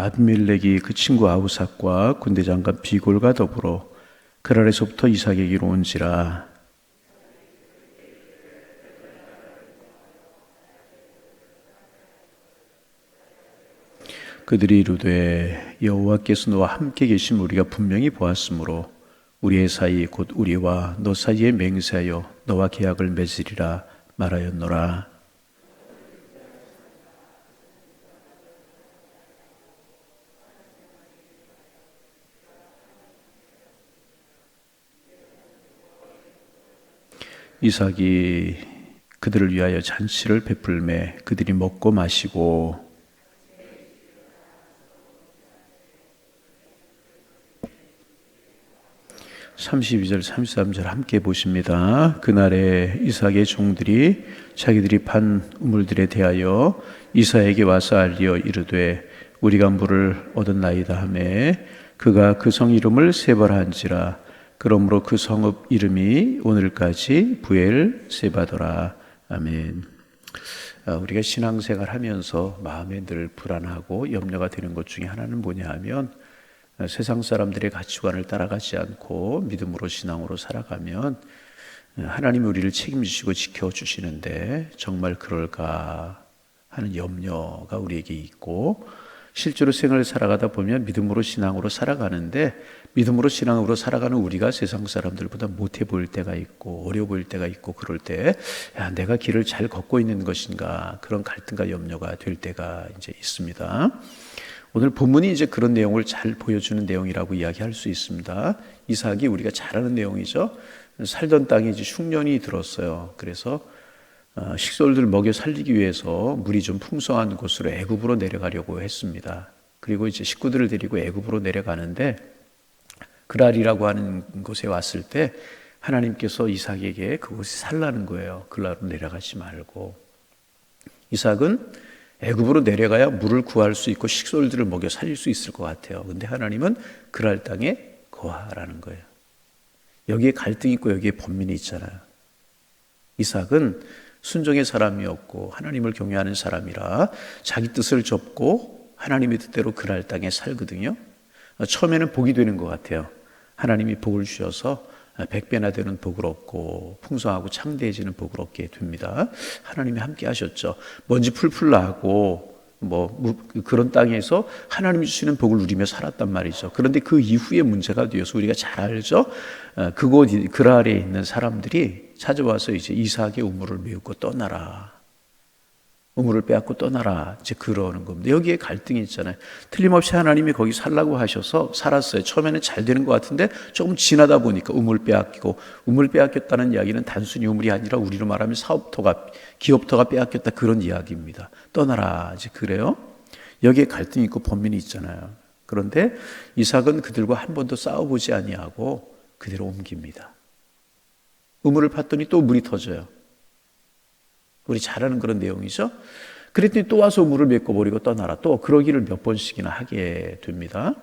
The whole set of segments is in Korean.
아비멜렉이 그 친구 아우삭과 군대 장관 비골과 더불어 그랄에서부터 이삭에게로 온지라. 그들이 이르되 여호와께서 너와 함께 계심 우리가 분명히 보았으므로 우리의 사이 곧 우리와 너 사이에 맹세하여 너와 계약을 맺으리라 말하였노라. 이삭이 그들을 위하여 잔치를 베풀매 그들이 먹고 마시고 32절 33절 함께 보십니다. 그날에 이삭의 종들이 자기들이 판 우물들에 대하여 이삭에게 와서 알리어 이르되 우리가 물을 얻었나이다 하매 그가 그 성 이름을 세바한지라. 그러므로 그 성읍 이름이 오늘까지 부엘세바더라. 아멘. 우리가 신앙생활 하면서 마음에 늘 불안하고 염려가 되는 것 중에 하나는 뭐냐 하면 세상 사람들의 가치관을 따라가지 않고 믿음으로 신앙으로 살아가면 하나님이 우리를 책임지시고 지켜주시는데 정말 그럴까 하는 염려가 우리에게 있고, 실제로 생활을 살아가다 보면 믿음으로 신앙으로 살아가는데 믿음으로 신앙으로 살아가는 우리가 세상 사람들보다 못해 보일 때가 있고 어려워 보일 때가 있고, 그럴 때 내가 길을 잘 걷고 있는 것인가, 그런 갈등과 염려가 될 때가 이제 있습니다. 오늘 본문이 이제 그런 내용을 잘 보여주는 내용이라고 이야기할 수 있습니다. 이삭이 우리가 잘 아는 내용이죠. 살던 땅에 이제 흉년이 들었어요. 그래서 식솔들 먹여 살리기 위해서 물이 좀 풍성한 곳으로 애굽으로 내려가려고 했습니다. 그리고 이제 식구들을 데리고 애굽으로 내려가는데 그랄이라고 하는 곳에 왔을 때 하나님께서 이삭에게 그곳에 살라는 거예요. 그랄로 내려가지 말고. 이삭은 애굽으로 내려가야 물을 구할 수 있고 식솔들을 먹여 살릴 수 있을 것 같아요. 근데 하나님은 그랄 땅에 거하라는 거예요. 여기에 갈등이 있고 여기에 번민이 있잖아요. 이삭은 순종의 사람이었고 하나님을 경외하는 사람이라 자기 뜻을 접고 하나님의 뜻대로 그랄 땅에 살거든요. 처음에는 복이 되는 것 같아요. 하나님이 복을 주셔서 100배나 되는 복을 얻고 풍성하고 창대해지는 복을 얻게 됩니다. 하나님이 함께 하셨죠. 먼지 풀풀 나고 그런 땅에서 하나님이 주시는 복을 누리며 살았단 말이죠. 그런데 그 이후에 문제가 되어서 우리가 잘 알죠. 그곳 그랄에 있는 사람들이 찾아와서 이제 이삭의 우물을 메우고 떠나라, 우물을 빼앗고 떠나라, 이제 그러는 겁니다. 여기에 갈등이 있잖아요. 틀림없이 하나님이 거기 살라고 하셔서 살았어요. 처음에는 잘 되는 것 같은데 조금 지나다 보니까 우물 빼앗기고, 우물 빼앗겼다는 이야기는 단순히 우물이 아니라 우리로 말하면 사업터가, 기업터가 빼앗겼다, 그런 이야기입니다. 떠나라, 이제 그래요. 여기에 갈등이 있고 번민이 있잖아요. 그런데 이삭은 그들과 한 번도 싸워보지 아니하고 그대로 옮깁니다. 우물을 팠더니 또 물이 터져요. 우리 잘 아는 그런 내용이죠. 그랬더니 또 와서 우물을 메꿔버리고 떠나라, 또 그러기를 몇 번씩이나 하게 됩니다.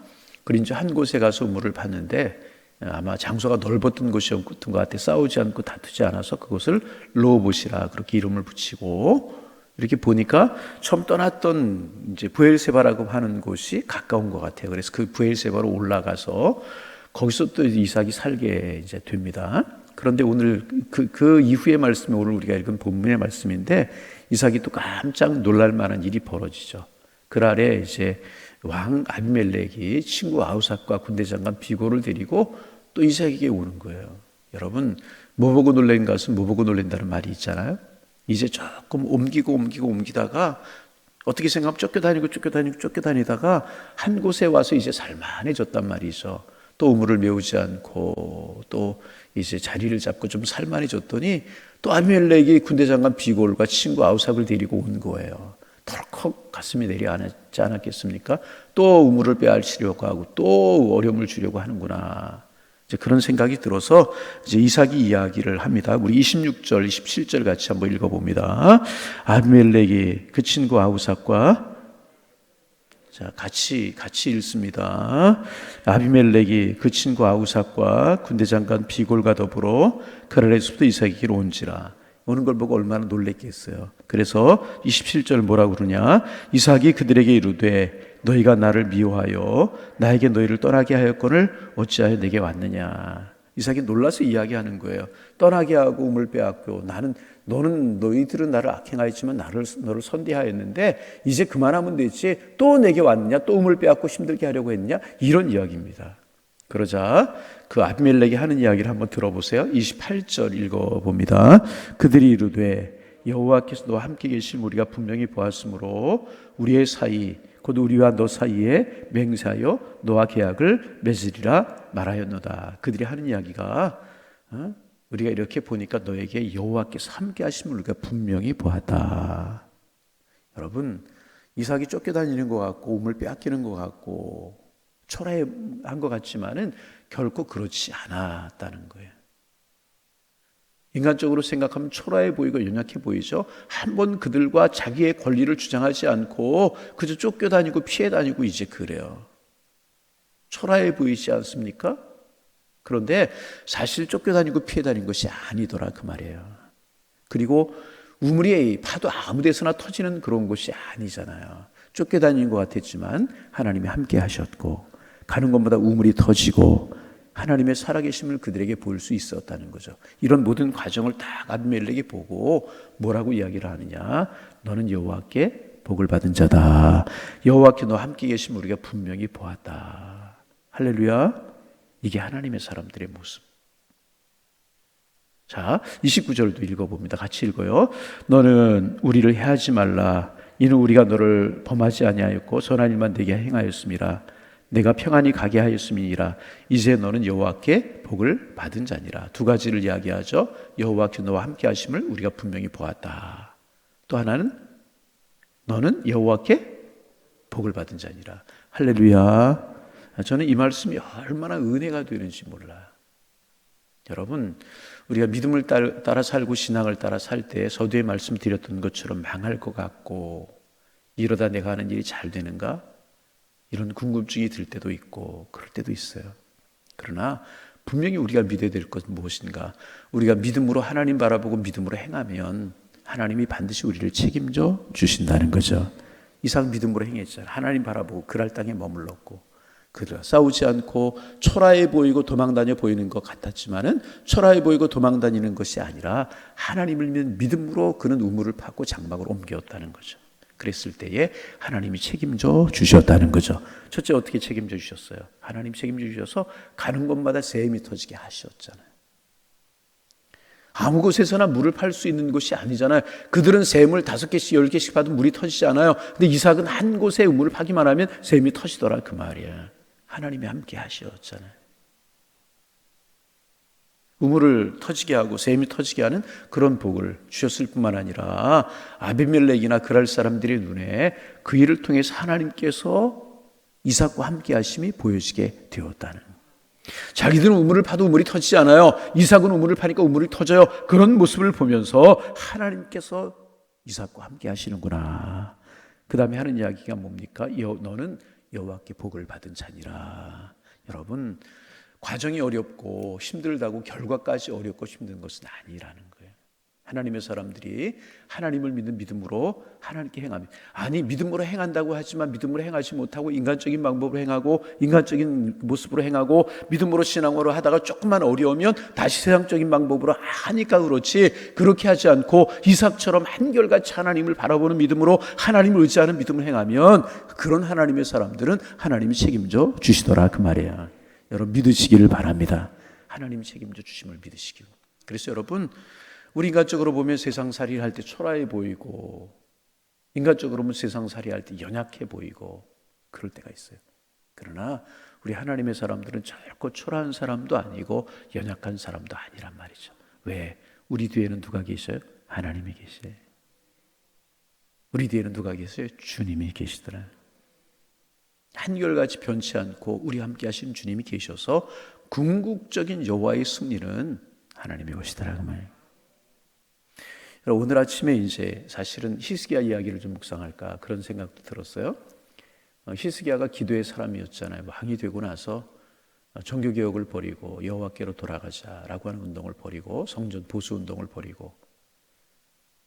그리고 이제 한 곳에 가서 우물을 팠는데 아마 장소가 넓었던 곳이었던 것 같아. 싸우지 않고 다투지 않아서 그곳을 르호봇이라 그렇게 이름을 붙이고, 이렇게 보니까 처음 떠났던 이제 부엘세바라고 하는 곳이 가까운 것 같아요. 그래서 그 부엘세바로 올라가서 거기서 또 이삭이 살게 이제 됩니다. 그런데 오늘 그 이후의 말씀이 오늘 우리가 읽은 본문의 말씀인데, 이삭이 또 깜짝 놀랄 만한 일이 벌어지죠. 그날에 이제 왕 아비멜렉이 친구 아우삭과 군대 장관 비골을 데리고 또 이삭에게 오는 거예요. 여러분, 뭐 보고 놀란 것은 뭐 보고 놀란다는 말이 있잖아요. 이제 조금 옮기다가 어떻게 생각하면 쫓겨다니다가 한 곳에 와서 이제 살만해졌단 말이죠. 또 우물을 메우지 않고 또 이제 자리를 잡고 좀 살만해졌더니 또 아비멜렉이 군대 장관 비골과 친구 아우삭을 데리고 온 거예요. 덜컥 가슴이 내려앉지 않았겠습니까? 또 우물을 빼앗으려고 하고 또 어려움을 주려고 하는구나, 이제 그런 생각이 들어서 이제 이삭이 이야기를 합니다. 우리 26절, 27절 같이 한번 읽어봅니다. 아비멜렉이 그 친구 아우삭과, 자, 같이 읽습니다. 아비멜렉이 그 친구 아우삭과 군대 장관 비골과 더불어 그랄에서부터 이삭에게로 온지라. 오는 걸 보고 얼마나 놀랬겠어요. 그래서 27절 뭐라고 그러냐? 이삭이 그들에게 이르되 너희가 나를 미워하여 나에게 너희를 떠나게 하였거늘 어찌하여 내게 왔느냐. 이삭이 놀라서 이야기하는 거예요. 떠나게 하고 우물 빼앗고 너희들은 나를 악행하였지만 너를 선대하였는데 이제 그만하면 되지 또 내게 왔느냐, 또 우물 빼앗고 힘들게 하려고 했느냐, 이런 이야기입니다. 그러자 그 아비멜렉이 하는 이야기를 한번 들어보세요. 28절 읽어봅니다. 그들이 이르되 여호와께서 너와 함께 계심 우리가 분명히 보았으므로 우리의 사이 곧 우리와 너 사이에 맹세하여 너와 계약을 맺으리라 말하였노다. 그들이 하는 이야기가 우리가 이렇게 보니까 너에게 여호와께서 함께 하심을 우리가 분명히 보았다. 여러분, 이삭이 쫓겨다니는 것 같고 우물 빼앗기는 것 같고 초라한 것 같지만은 결코 그렇지 않았다는 거예요. 인간적으로 생각하면 초라해 보이고 연약해 보이죠. 한번 그들과 자기의 권리를 주장하지 않고 그저 쫓겨다니고 피해 다니고 이제 그래요. 초라해 보이지 않습니까? 그런데 사실 쫓겨다니고 피해 다닌 것이 아니더라 그 말이에요. 그리고 우물이 파도 아무 데서나 터지는 그런 곳이 아니잖아요. 쫓겨다니는 것 같았지만 하나님이 함께 하셨고 가는 것보다 우물이 터지고 하나님의 살아계심을 그들에게 볼 수 있었다는 거죠. 이런 모든 과정을 다 아비멜렉이 보고 뭐라고 이야기를 하느냐. 너는 여호와께 복을 받은 자다. 여호와께 너 함께 계심을 우리가 분명히 보았다. 할렐루야. 이게 하나님의 사람들의 모습. 자, 29절도 읽어봅니다. 같이 읽어요. 너는 우리를 해하지 말라. 이는 우리가 너를 범하지 아니하였고 선한 일만 되게 행하였음이라. 내가 평안히 가게 하였음이니라. 이제 너는 여호와께 복을 받은 자니라. 두 가지를 이야기하죠. 여호와께 너와 함께 하심을 우리가 분명히 보았다. 또 하나는 너는 여호와께 복을 받은 자니라. 할렐루야. 저는 이 말씀이 얼마나 은혜가 되는지 몰라요. 여러분, 우리가 믿음을 따라 살고 신앙을 따라 살 때 서두에 말씀드렸던 것처럼 망할 것 같고 이러다 내가 하는 일이 잘 되는가? 이런 궁금증이 들 때도 있고 그럴 때도 있어요. 그러나 분명히 우리가 믿어야 될 것은 무엇인가? 우리가 믿음으로 하나님 바라보고 믿음으로 행하면 하나님이 반드시 우리를 책임져 주신다는 거죠. 이삭 믿음으로 행했잖아요. 하나님 바라보고 그랄 땅에 머물렀고 그들과 싸우지 않고 초라해 보이고 도망다녀 보이는 것 같았지만은 초라해 보이고 도망다니는 것이 아니라 하나님을 믿는 믿음으로 그는 우물을 파고 장막으로 옮겼다는 거죠. 그랬을 때에 하나님이 책임져 주셨다는 거죠. 첫째, 어떻게 책임져 주셨어요? 하나님 책임져 주셔서 가는 곳마다 샘이 터지게 하셨잖아요. 아무 곳에서나 물을 팔 수 있는 곳이 아니잖아요. 그들은 샘을 5개씩 10개씩 파도 물이 터지지 않아요. 근데 이삭은 한 곳에 우물을 파기만 하면 샘이 터지더라 그 말이에요. 하나님이 함께 하셨잖아요. 우물을 터지게 하고 샘이 터지게 하는 그런 복을 주셨을 뿐만 아니라 아비멜렉이나 그랄 사람들의 눈에 그 일을 통해서 하나님께서 이삭과 함께 하심이 보여지게 되었다는. 자기들은 우물을 파도 우물이 터지지 않아요. 이삭은 우물을 파니까 우물이 터져요. 그런 모습을 보면서 하나님께서 이삭과 함께 하시는구나. 그 다음에 하는 이야기가 뭡니까? 너는 여호와께 복을 받은 자니라. 여러분, 과정이 어렵고 힘들다고 결과까지 어렵고 힘든 것은 아니라는 거예요. 하나님의 사람들이 하나님을 믿는 믿음으로 하나님께 행합니다. 아니, 믿음으로 행한다고 하지만 믿음으로 행하지 못하고 인간적인 방법으로 행하고 인간적인 모습으로 행하고 믿음으로 신앙으로 하다가 조금만 어려우면 다시 세상적인 방법으로 하니까 그렇지, 그렇게 하지 않고 이삭처럼 한결같이 하나님을 바라보는 믿음으로 하나님을 의지하는 믿음을 행하면 그런 하나님의 사람들은 하나님이 책임져 주시더라 그 말이에요. 여러분, 믿으시기를 바랍니다. 하나님이 책임져 주심을 믿으시기를. 그래서 여러분, 우리 인간적으로 보면 세상살이를 할 때 초라해 보이고 인간적으로 보면 세상살이 할 때 연약해 보이고 그럴 때가 있어요. 그러나 우리 하나님의 사람들은 결코 초라한 사람도 아니고 연약한 사람도 아니란 말이죠. 왜? 우리 뒤에는 누가 계셔요? 하나님이 계세요. 우리 뒤에는 누가 계세요? 주님이 계시더라. 한결같이 변치 않고 우리 함께 하시는 주님이 계셔서 궁극적인 여호와의 승리는 하나님의 것이더라 그 말이에요. 오늘 아침에 이제 사실은 히스기야 이야기를 좀 묵상할까 그런 생각도 들었어요. 히스기야가 기도의 사람이었잖아요. 왕이 되고 나서 종교개혁을 벌이고 여호와께로 돌아가자라고 하는 운동을 벌이고 성전 보수 운동을 벌이고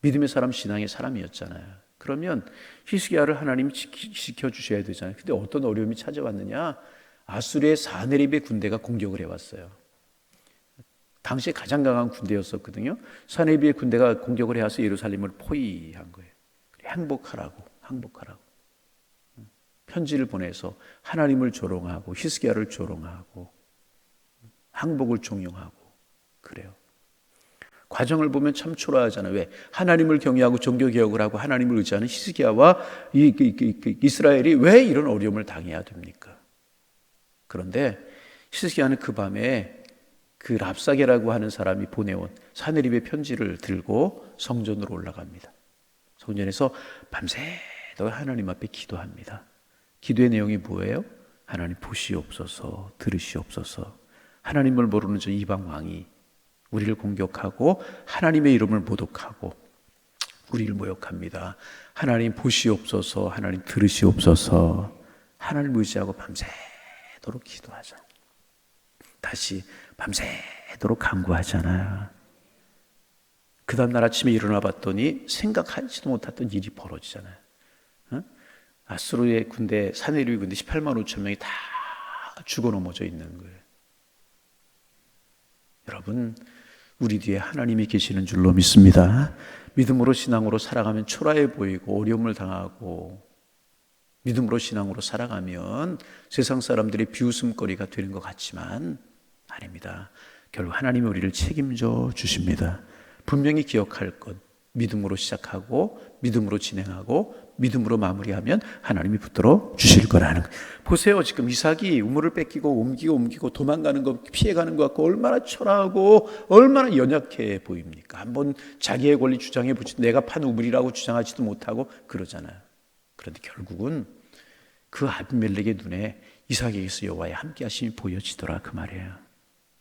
믿음의 사람, 신앙의 사람이었잖아요. 그러면 히스기야를 하나님이 지켜주셔야 되잖아요. 근데 어떤 어려움이 찾아왔느냐? 아수르의 사네립의 군대가 공격을 해왔어요. 당시에 가장 강한 군대였었거든요. 사네립의 군대가 공격을 해와서 예루살렘을 포위한 거예요. 항복하라고. 편지를 보내서 하나님을 조롱하고 히스기야를 조롱하고 항복을 종용하고 그래요. 과정을 보면 참 초라하잖아요. 왜? 하나님을 경외하고 종교개혁을 하고 하나님을 의지하는 히스기야와 이스라엘이 왜 이런 어려움을 당해야 됩니까? 그런데 히스기야는 그 밤에 그 랍사게라고 하는 사람이 보내온 사네립의 편지를 들고 성전으로 올라갑니다. 성전에서 밤새도록 하나님 앞에 기도합니다. 기도의 내용이 뭐예요? 하나님 보시옵소서, 들으시옵소서. 하나님을 모르는 저 이방 왕이 우리를 공격하고 하나님의 이름을 모독하고 우리를 모욕합니다. 하나님 보시옵소서, 하나님 들으시옵소서. 하나님 의지하고 밤새도록 기도하자. 다시 밤새도록 간구하잖아요. 그 다음날 아침에 일어나 봤더니 생각하지도 못했던 일이 벌어지잖아요. 아수르의 군대, 사네립의 군대 18만 5천 명이 다 죽어 넘어져 있는 거예요. 여러분, 우리 뒤에 하나님이 계시는 줄로 믿습니다. 믿음으로 신앙으로 살아가면 초라해 보이고 어려움을 당하고 믿음으로 신앙으로 살아가면 세상 사람들의 비웃음거리가 되는 것 같지만 아닙니다. 결국 하나님이 우리를 책임져 주십니다. 분명히 기억할 것, 믿음으로 시작하고 믿음으로 진행하고 믿음으로 마무리하면 하나님이 붙들어 주실 거라는 거. 보세요. 지금 이삭이 우물을 뺏기고 옮기고 도망가는 거 피해가는 것 같고 얼마나 초라하고 얼마나 연약해 보입니까? 한번 자기의 권리 주장해 보지 내가 판 우물이라고 주장하지도 못하고 그러잖아요. 그런데 결국은 그 아비멜렉의 눈에 이삭에게서 여호와의 함께 하심이 보여지더라 그 말이에요.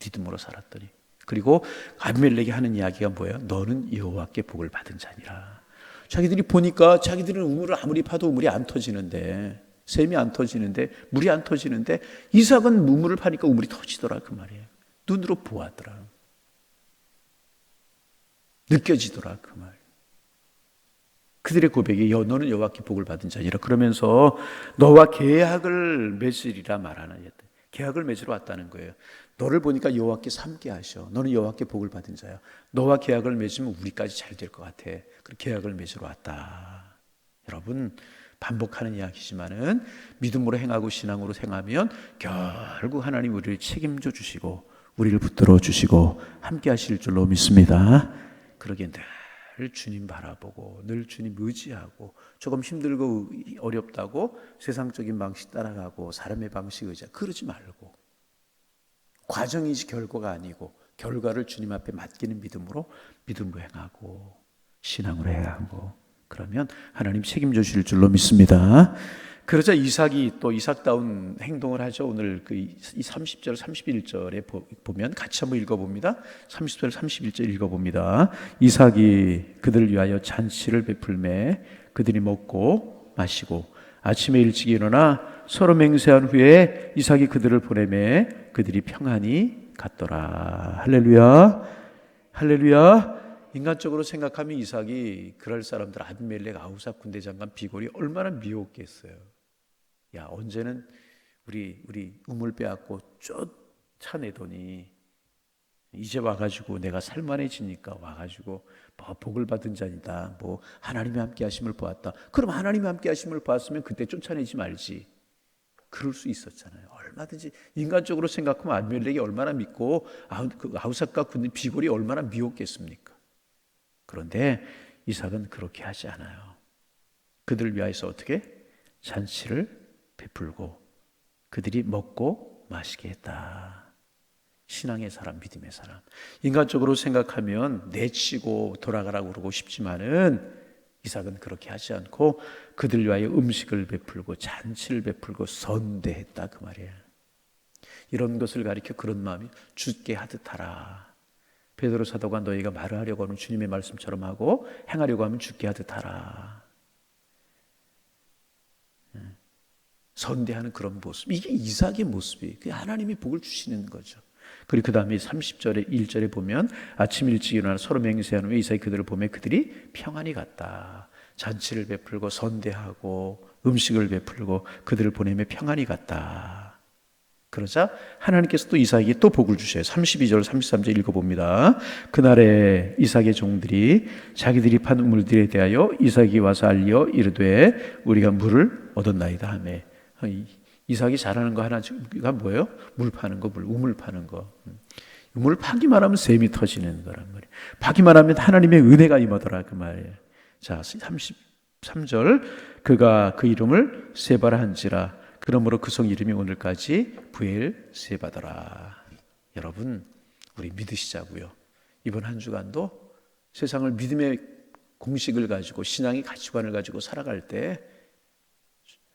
믿음으로 살았더니. 그리고 아비멜렉이 하는 이야기가 뭐예요? 너는 여호와께 복을 받은 자니라. 자기들이 보니까 자기들은 우물을 아무리 파도 우물이 안 터지는데 샘이 안 터지는데 물이 안 터지는데 이삭은 우물을 파니까 우물이 터지더라 그 말이에요. 눈으로 보았더라. 느껴지더라 그 말. 그들의 고백이 너는 여호와께 복을 받은 자니라. 그러면서 너와 계약을 맺으리라 말하는 계약을 맺으러 왔다는 거예요. 너를 보니까 여호와께서 함께 하셔. 너는 여호와께 복을 받은 자야. 너와 계약을 맺으면 우리까지 잘 될 것 같아. 그래서 계약을 맺으러 왔다. 여러분, 반복하는 이야기지만은 믿음으로 행하고 신앙으로 행하면 결국 하나님 우리를 책임져 주시고 우리를 붙들어 주시고 함께 하실 줄로 믿습니다. 그러기에 늘 주님 바라보고 늘 주님 의지하고 조금 힘들고 어렵다고 세상적인 방식 따라가고 사람의 방식 의지하고 그러지 말고 과정이지 결과가 아니고 결과를 주님 앞에 맡기는 믿음으로 행하고 신앙으로 행하고 그러면 하나님 책임져 주실 줄로 믿습니다. 그러자 이삭이 또 이삭다운 행동을 하죠. 오늘 그 30절 31절에 보면 같이 한번 읽어봅니다. 30절 31절 읽어봅니다. 이삭이 그들을 위하여 잔치를 베풀매 그들이 먹고 마시고 아침에 일찍 일어나 서로 맹세한 후에 이삭이 그들을 보내매 그들이 평안히 갔더라. 할렐루야. 할렐루야. 인간적으로 생각하면 이삭이 그럴 사람들 아비멜렉 아우삭 군대장관 비골이 얼마나 미웠겠어요. 야, 언제는 우리 우물 빼앗고 쫓아내더니 이제 와가지고 내가 살만해지니까 와가지고 뭐 복을 받은 자니다. 뭐 하나님의 함께 하심을 보았다. 그럼 하나님의 함께 하심을 보았으면 그때 쫓아내지 말지. 그럴 수 있었잖아요. 얼마든지 인간적으로 생각하면 아비멜렉이 얼마나 믿고 아우삭과 군대 비골이 얼마나 미웠겠습니까? 그런데 이삭은 그렇게 하지 않아요. 그들을 위하여서 어떻게? 잔치를 베풀고 그들이 먹고 마시게 했다. 신앙의 사람, 믿음의 사람. 인간적으로 생각하면 내치고 돌아가라고 그러고 싶지만은 이삭은 그렇게 하지 않고 그들 위하여 음식을 베풀고 잔치를 베풀고 선대했다 그 말이에요. 이런 것을 가리켜 그런 마음이 죽게 하듯 하라. 베드로 사도가 너희가 말을 하려고 하면 주님의 말씀처럼 하고 행하려고 하면 죽게 하듯 하라. 선대하는 그런 모습. 이게 이삭의 모습이에요. 그게 하나님이 복을 주시는 거죠. 그리고 그 다음에 30절에 1절에 보면 아침 일찍 일어나 서로 맹세한 후에 이삭이 그들을 보매 그들이 평안히 갔다. 잔치를 베풀고 선대하고 음식을 베풀고 그들을 보내며 평안히 갔다. 그러자 하나님께서 또 이삭에게 또 복을 주셔요. 32절 33절 읽어봅니다. 그날에 이삭의 종들이 자기들이 판 우물들에 대하여 이삭이 와서 알리어 이르되 우리가 물을 얻었나이다 하매. 이삭이 잘하는 거 하나가 뭐예요? 물 파는 거, 우물 파는 거. 우물 파기만 하면 샘이 터지는 거란 말이에요. 파기만 하면 하나님의 은혜가 임하더라 그 말이에요. 자, 33절 그가 그 이름을 세바라 한지라. 그러므로 그 성 이름이 오늘까지 부엘 세바더라. 여러분, 우리 믿으시자고요. 이번 한 주간도 세상을 믿음의 공식을 가지고 신앙의 가치관을 가지고 살아갈 때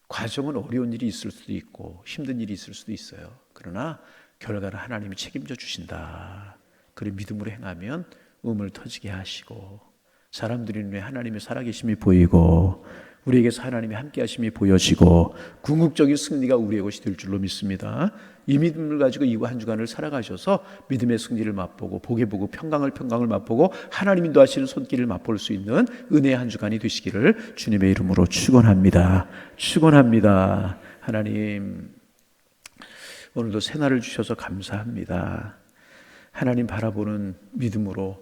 과정은 어려운 일이 있을 수도 있고 힘든 일이 있을 수도 있어요. 그러나 결과는 하나님이 책임져 주신다. 그리고 믿음으로 행하면 우물 터지게 하시고 사람들이 눈에 하나님의 살아계심이 보이고 우리에게서 하나님의 함께하심이 보여지고 궁극적인 승리가 우리의 것이 될 줄로 믿습니다. 이 믿음을 가지고 이 한 주간을 살아가셔서 믿음의 승리를 맛보고 복의 보고 평강을 맛보고 하나님이 인도하시는 손길을 맛볼 수 있는 은혜의 한 주간이 되시기를 주님의 이름으로 축원합니다. 축원합니다. 하나님, 오늘도 새날을 주셔서 감사합니다. 하나님 바라보는 믿음으로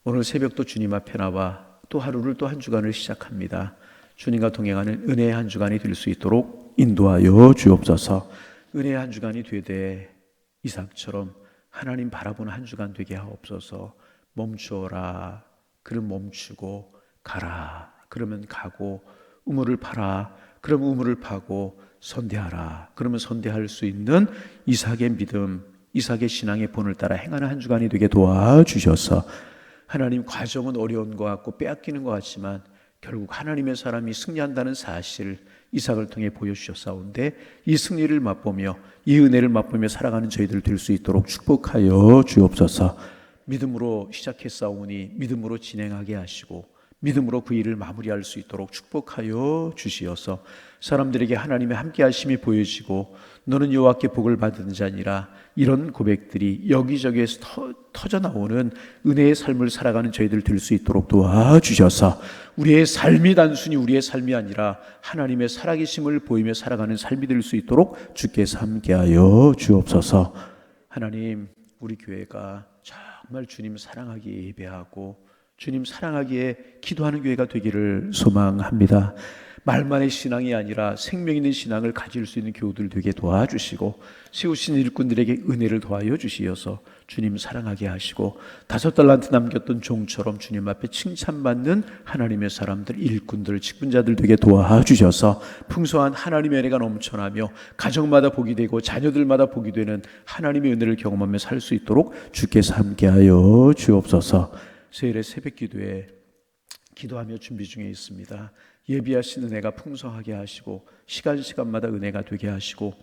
오늘 새벽도 주님 앞에 나와 또 하루를 또 한 주간을 시작합니다. 주님과 동행하는 은혜의 한 주간이 될 수 있도록 인도하여 주옵소서. 은혜의 한 주간이 되되 이삭처럼 하나님 바라보는 한 주간 되게 하옵소서. 멈추어라. 그럼 멈추고 가라. 그러면 가고 우물을 파라. 그럼 우물을 파고 선대하라. 그러면 선대할 수 있는 이삭의 믿음, 이삭의 신앙의 본을 따라 행하는 한 주간이 되게 도와주셔서 하나님 과정은 어려운 것 같고 빼앗기는 것 같지만 결국 하나님의 사람이 승리한다는 사실 이삭을 통해 보여주셨사온데 이 승리를 맛보며 이 은혜를 맛보며 살아가는 저희들 될 수 있도록 축복하여 주옵소서. 믿음으로 시작했사오니 믿음으로 진행하게 하시고 믿음으로 그 일을 마무리할 수 있도록 축복하여 주시어서 사람들에게 하나님의 함께하심이 보여지고 너는 여호와께 복을 받은 자니라 이런 고백들이 여기저기에서 터져나오는 은혜의 삶을 살아가는 저희들 될 수 있도록 도와주셔서 우리의 삶이 단순히 우리의 삶이 아니라 하나님의 살아계심을 보이며 살아가는 삶이 될 수 있도록 주께서 함께하여 주옵소서. 하나님, 우리 교회가 정말 주님 사랑하기에 예배하고 주님 사랑하기에 기도하는 교회가 되기를 소망합니다. 말만의 신앙이 아니라 생명 있는 신앙을 가질 수 있는 교우들 되게 도와주시고 세우신 일꾼들에게 은혜를 더하여 주시어서 주님 사랑하게 하시고 5달란트 남겼던 종처럼 주님 앞에 칭찬받는 하나님의 사람들, 일꾼들, 직분자들 되게 도와주셔서 풍성한 하나님의 은혜가 넘쳐나며 가정마다 복이 되고 자녀들마다 복이 되는 하나님의 은혜를 경험하며 살 수 있도록 주께서 함께하여 주옵소서. 세일의 새벽 기도에 기도하며 준비 중에 있습니다. 예비하신 은혜가 풍성하게 하시고 시간마다 은혜가 되게 하시고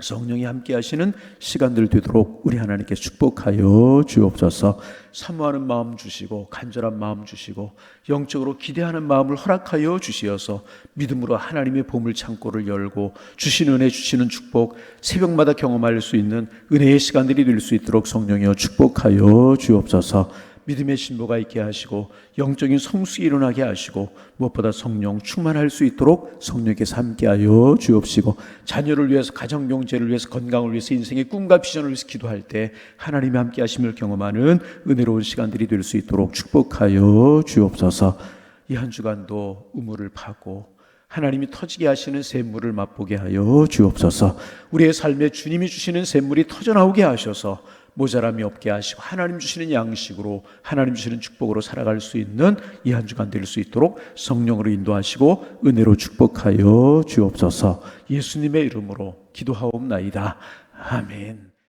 성령이 함께 하시는 시간들 되도록 우리 하나님께 축복하여 주옵소서. 사모하는 마음 주시고 간절한 마음 주시고 영적으로 기대하는 마음을 허락하여 주시어서 믿음으로 하나님의 보물 창고를 열고 주신 은혜 주시는 축복 새벽마다 경험할 수 있는 은혜의 시간들이 될 수 있도록 성령이여 축복하여 주옵소서. 믿음의 신보가 있게 하시고 영적인 성숙이 일어나게 하시고 무엇보다 성령 충만할 수 있도록 성령께서 함께하여 주옵시고 자녀를 위해서 가정 경제를 위해서 건강을 위해서 인생의 꿈과 비전을 위해서 기도할 때 하나님이 함께 하심을 경험하는 은혜로운 시간들이 될 수 있도록 축복하여 주옵소서. 이 한 주간도 우물을 파고 하나님이 터지게 하시는 샘물을 맛보게 하여 주옵소서. 우리의 삶에 주님이 주시는 샘물이 터져나오게 하셔서 모자람이 없게 하시고 하나님 주시는 양식으로 하나님 주시는 축복으로 살아갈 수 있는 이 한 주간 될 수 있도록 성령으로 인도하시고 은혜로 축복하여 주옵소서. 예수님의 이름으로 기도하옵나이다. 아멘.